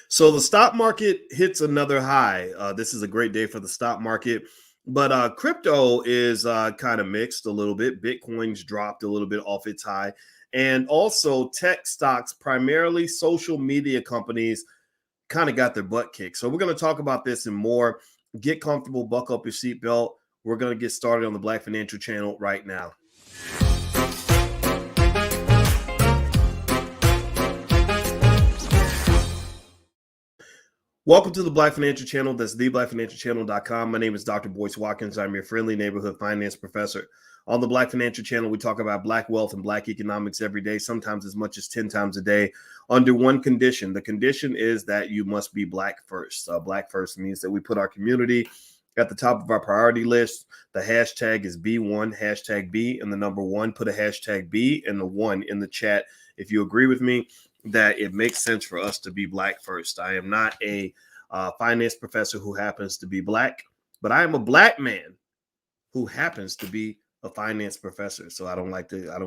So the stock market hits another high. This is a great day for the stock market, but crypto is kind of mixed a little bit. Bitcoin's dropped a little bit off its high, and also tech stocks, primarily social media companies, kind of got their butt kicked. So we're going to talk about this and more. Get comfortable, buckle up your seatbelt. We're going to get started on the Black Financial Channel right now. Welcome to the Black Financial Channel. That's theblackfinancialchannel.com. My name is Dr. Boyce Watkins. I'm your friendly neighborhood finance professor. On the Black Financial Channel, we talk about Black wealth and Black economics every day, sometimes as much as 10 times a day, under one condition. The condition is that you must be Black first. Black first means that we put our community at the top of our priority list. The hashtag is B1, hashtag B, and the number one. Put a hashtag B and the one in the chat if you agree with me that it makes sense for us to be Black first. I am not a finance professor who happens to be Black, but I am a Black man who happens to be a finance professor. So I don't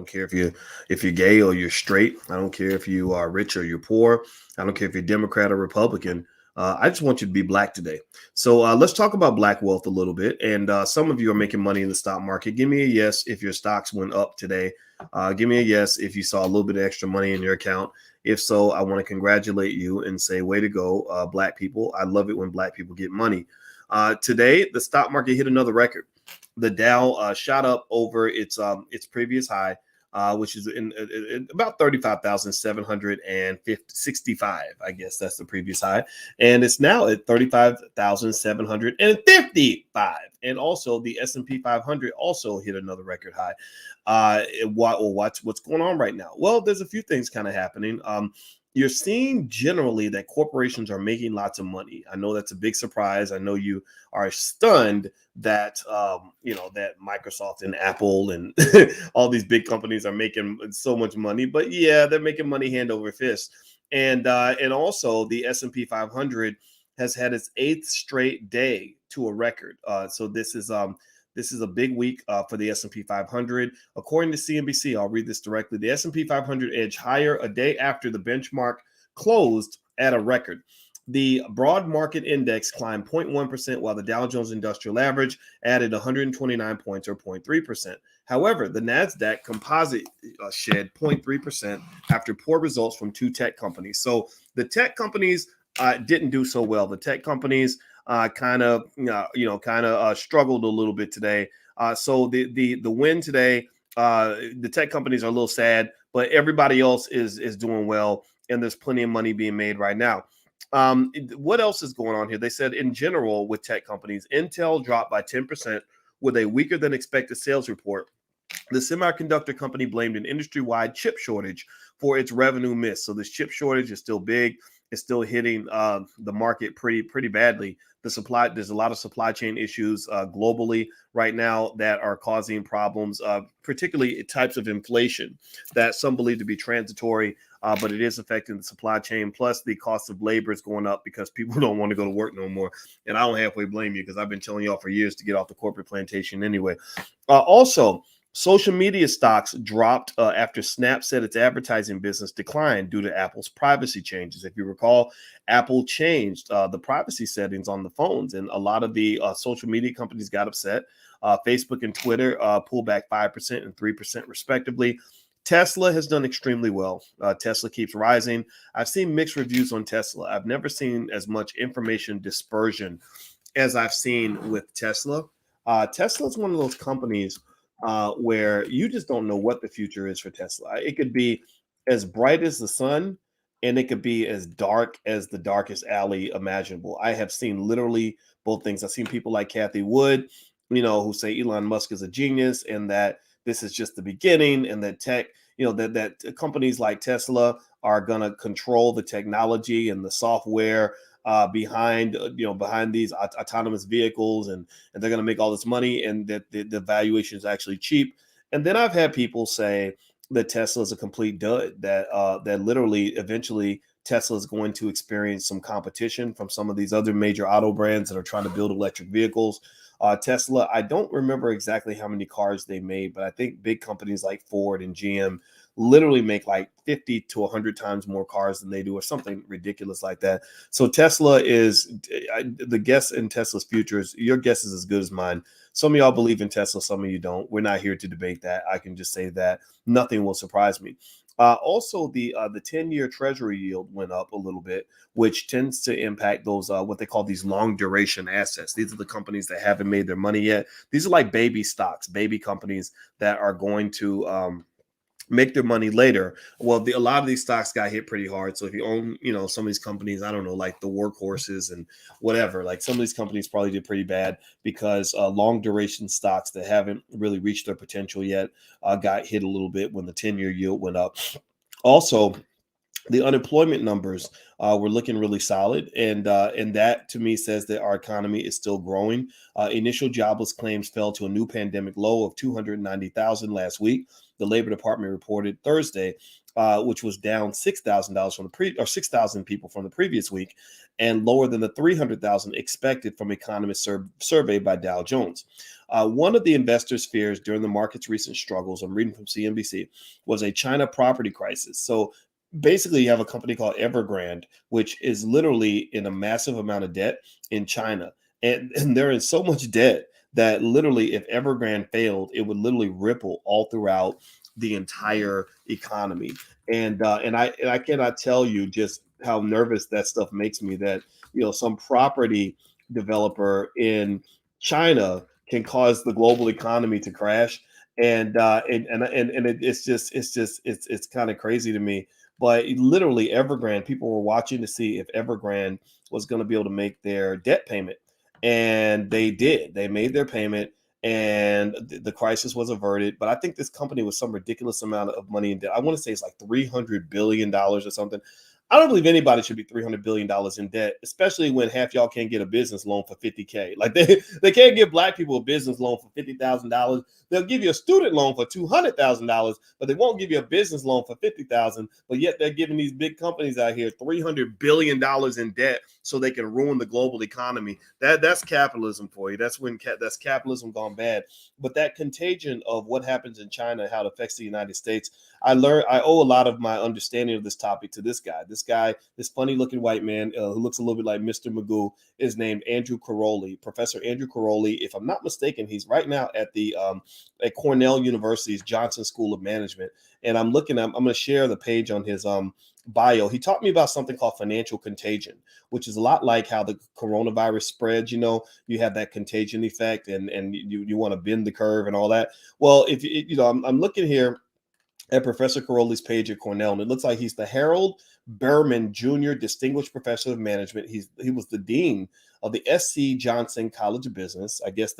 care if you're gay or you're straight. I don't care if you are rich or you're poor. I don't care if you're Democrat or Republican. I just want you to be Black today. So let's talk about Black wealth a little bit. And some of you are making money in the stock market. Give me a yes if your stocks went up today. Give me a yes if you saw a little bit of extra money in your account. If so, I want to congratulate you and say, way to go, Black people. I love it when Black people get money. Today, the stock market hit another record. The Dow shot up over its previous high, which is in about 35,765. I guess that's the previous high. And it's now at 35,755. And also the S&P 500 also hit another record high. What's going on right now? Well, there's a few things kind of happening. You're seeing generally that corporations are making lots of money. I know that's a big surprise. I know you are stunned that that Microsoft and Apple and all these big companies are making so much money. But yeah, they're making money hand over fist. And also the S&P 500 has had its 8th straight day to a record. So this is a big week for the S&P 500. According to CNBC, I'll read this directly. The S&P 500 edged higher a day after the benchmark closed at a record. The broad market index climbed 0.1%, while the Dow Jones Industrial Average added 129 points, or 0.3%. However, the Nasdaq Composite shed 0.3% after poor results from two tech companies. So the tech companies didn't do so well. The tech companies kind of struggled a little bit today. So the win today, the tech companies are a little sad, but everybody else is doing well, and there's plenty of money being made right now. What else is going on here? They said in general with tech companies, Intel dropped by 10% with a weaker than expected sales report. The semiconductor company blamed an industry-wide chip shortage for its revenue miss. So this chip shortage is still big. It's still hitting the market pretty badly. There's a lot of supply chain issues globally right now that are causing problems, particularly types of inflation that some believe to be transitory, but it is affecting the supply chain. Plus, the cost of labor is going up because people don't want to go to work no more. And I don't halfway blame you, because I've been telling y'all for years to get off the corporate plantation anyway. Also, social media stocks dropped after Snap said its advertising business declined due to Apple's privacy changes. If you recall, Apple changed the privacy settings on the phones, and a lot of the social media companies got upset. Facebook and Twitter pulled back 5% and 3% respectively. Tesla has done extremely well. Tesla keeps rising. I've seen mixed reviews on Tesla. I've never seen as much information dispersion as I've seen with Tesla. Tesla is one of those companies where you just don't know what the future is for Tesla. It could be as bright as the sun, and it could be as dark as the darkest alley imaginable. I have seen literally both things. I've seen people like Kathy Wood, who say Elon Musk is a genius and that this is just the beginning, and that that companies like Tesla are going to control the technology and the software behind these autonomous vehicles, and they're going to make all this money, and that the valuation is actually cheap. And then I've had people say that Tesla is a complete dud, that literally eventually Tesla is going to experience some competition from some of these other major auto brands that are trying to build electric vehicles. Tesla, I don't remember exactly how many cars they made, but I think big companies like Ford and GM literally make like 50 to 100 times more cars than they do, or something ridiculous like that. So Tesla is the guess in Tesla's futures. Your guess is as good as mine. Some of y'all believe in Tesla, some of you don't. We're not here to debate that. I can just say that nothing will surprise me. Also, the 10-year Treasury yield went up a little bit, which tends to impact those what they call these long duration assets. These are the companies that haven't made their money yet. These are like baby stocks, baby companies that are going to make their money later. Well, a lot of these stocks got hit pretty hard. So if you own, some of these companies, I don't know, like the workhorses and whatever, like some of these companies probably did pretty bad because long duration stocks that haven't really reached their potential yet got hit a little bit when the 10-year yield went up. Also, the unemployment numbers were looking really solid, and that to me says that our economy is still growing. Initial jobless claims fell to a new pandemic low of 290,000 last week. The Labor Department reported Thursday, which was down $6,000 from or 6,000 people from the previous week, and lower than the 300,000 expected from economists surveyed by Dow Jones. One of the investors' fears during the market's recent struggles, I'm reading from CNBC, was a China property crisis. So basically, you have a company called Evergrande, which is literally in a massive amount of debt in China. And they're in so much debt that literally, if Evergrande failed, it would literally ripple all throughout the entire economy. And I cannot tell you just how nervous that stuff makes me, that some property developer in China can cause the global economy to crash. It's kind of crazy to me. But literally, Evergrande, people were watching to see if Evergrande was going to be able to make their debt payment. And they did. They made their payment, and the crisis was averted. But I think this company was some ridiculous amount of money in debt. I want to say it's like $300 billion or something. I don't believe anybody should be $300 billion in debt, especially when half y'all can't get a business loan for $50K. Like they can't give black people a business loan for $50,000. They'll give you a student loan for $200,000, but they won't give you a business loan for $50,000. But yet they're giving these big companies out here $300 billion in debt so they can ruin the global economy. That's capitalism for you. That's that's capitalism gone bad. But that contagion of what happens in China, how it affects the United States, I owe a lot of my understanding of this topic to this guy. This funny looking white man who looks a little bit like Mr. Magoo, is named Andrew Caroli. Professor Andrew Caroli, if I'm not mistaken, he's right now at the at Cornell University's Johnson School of Management. And I'm going to share the page on his bio. He taught me about something called financial contagion, which is a lot like how the coronavirus spreads. You have that contagion effect, and you want to bend the curve and all that. Well, if I'm looking here at Professor Caroli's page at Cornell, and it looks like he's the Harold Berman Jr. Distinguished Professor of Management. He was the dean of the S.C. Johnson College of Business. I guess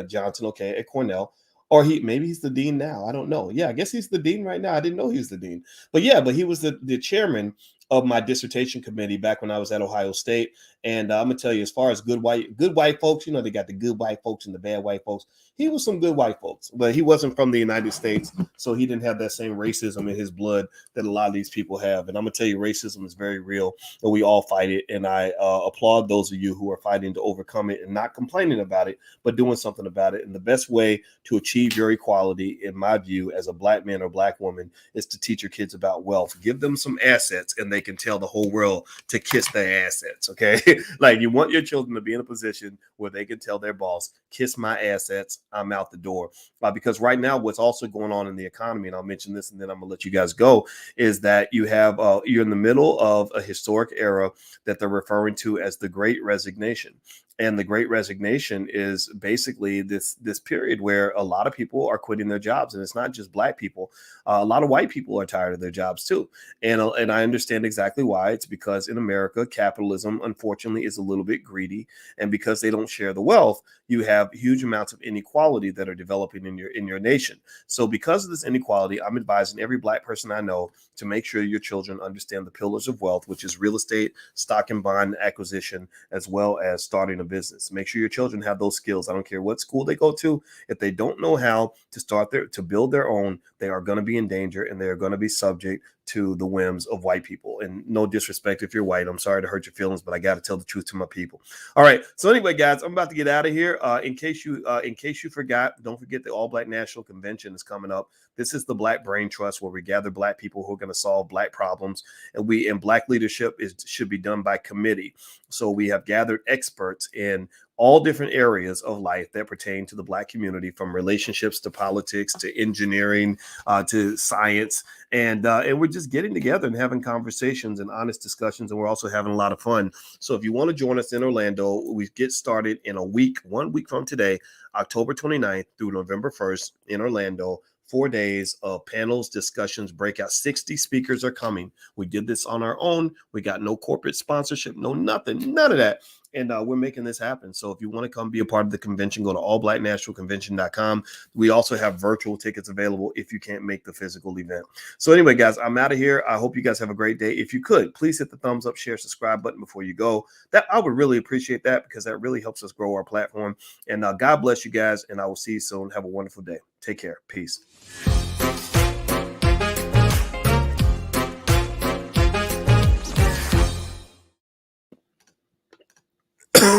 Johnson, okay, at Cornell. Or maybe he's the dean now. I don't know. Yeah, I guess he's the dean right now. I didn't know he was the dean. But he was the chairman of my dissertation committee back when I was at Ohio State. And I'm gonna tell you, as far as good white folks, they got the good white folks and the bad white folks. He was some good white folks, but he wasn't from the United States, so he didn't have that same racism in his blood that a lot of these people have. And I'm gonna tell you, racism is very real, and we all fight it. And I applaud those of you who are fighting to overcome it and not complaining about it, but doing something about it. And the best way to achieve your equality, in my view, as a black man or black woman, is to teach your kids about wealth. Give them some assets, and they can tell the whole world to kiss their assets. Okay. Like, you want your children to be in a position where they can tell their boss, kiss my assets, I'm out the door. Because right now, what's also going on in the economy, and I'll mention this and then I'm gonna let you guys go, is that you have you're in the middle of a historic era that they're referring to as the Great Resignation. And the Great Resignation is basically this period where a lot of people are quitting their jobs, and it's not just black people. A lot of white people are tired of their jobs too, and I understand exactly why. It's because in America, capitalism, unfortunately, is a little bit greedy, and because they don't share the wealth, you have huge amounts of inequality that are developing in your nation. So, because of this inequality, I'm advising every black person I know to make sure your children understand the pillars of wealth, which is real estate, stock and bond acquisition, as well as starting a business. Make sure your children have those skills. I don't care what school they go to. If they don't know how to build their own, they are going to be in danger, and they are going to be subject to the whims of white people. And no disrespect if you're white. I'm sorry to hurt your feelings, but I got to tell the truth to my people. All right. So anyway, guys, I'm about to get out of here. In case you forgot, don't forget the All Black National Convention is coming up. This is the Black Brain Trust, where we gather Black people who are going to solve Black problems, and Black leadership should be done by committee. So we have gathered experts in all different areas of life that pertain to the Black community, from relationships to politics to engineering to science, and we're just getting together and having conversations and honest discussions, and we're also having a lot of fun. So if you want to join us in Orlando, we get started in 1 week from today, October 29th through November 1st in Orlando. 4 days of panels, discussions, breakout. 60 speakers are coming. We did this on our own. We got no corporate sponsorship, no nothing, none of that. And we're making this happen. So if you want to come be a part of the convention, go to allblacknationalconvention.com. We also have virtual tickets available if you can't make the physical event. So anyway, guys, I'm out of here. I hope you guys have a great day. If you could, please hit the thumbs up, share, subscribe button before you go. That I would really appreciate that, because that really helps us grow our platform. And God bless you guys. And I will see you soon. Have a wonderful day. Take care. Peace.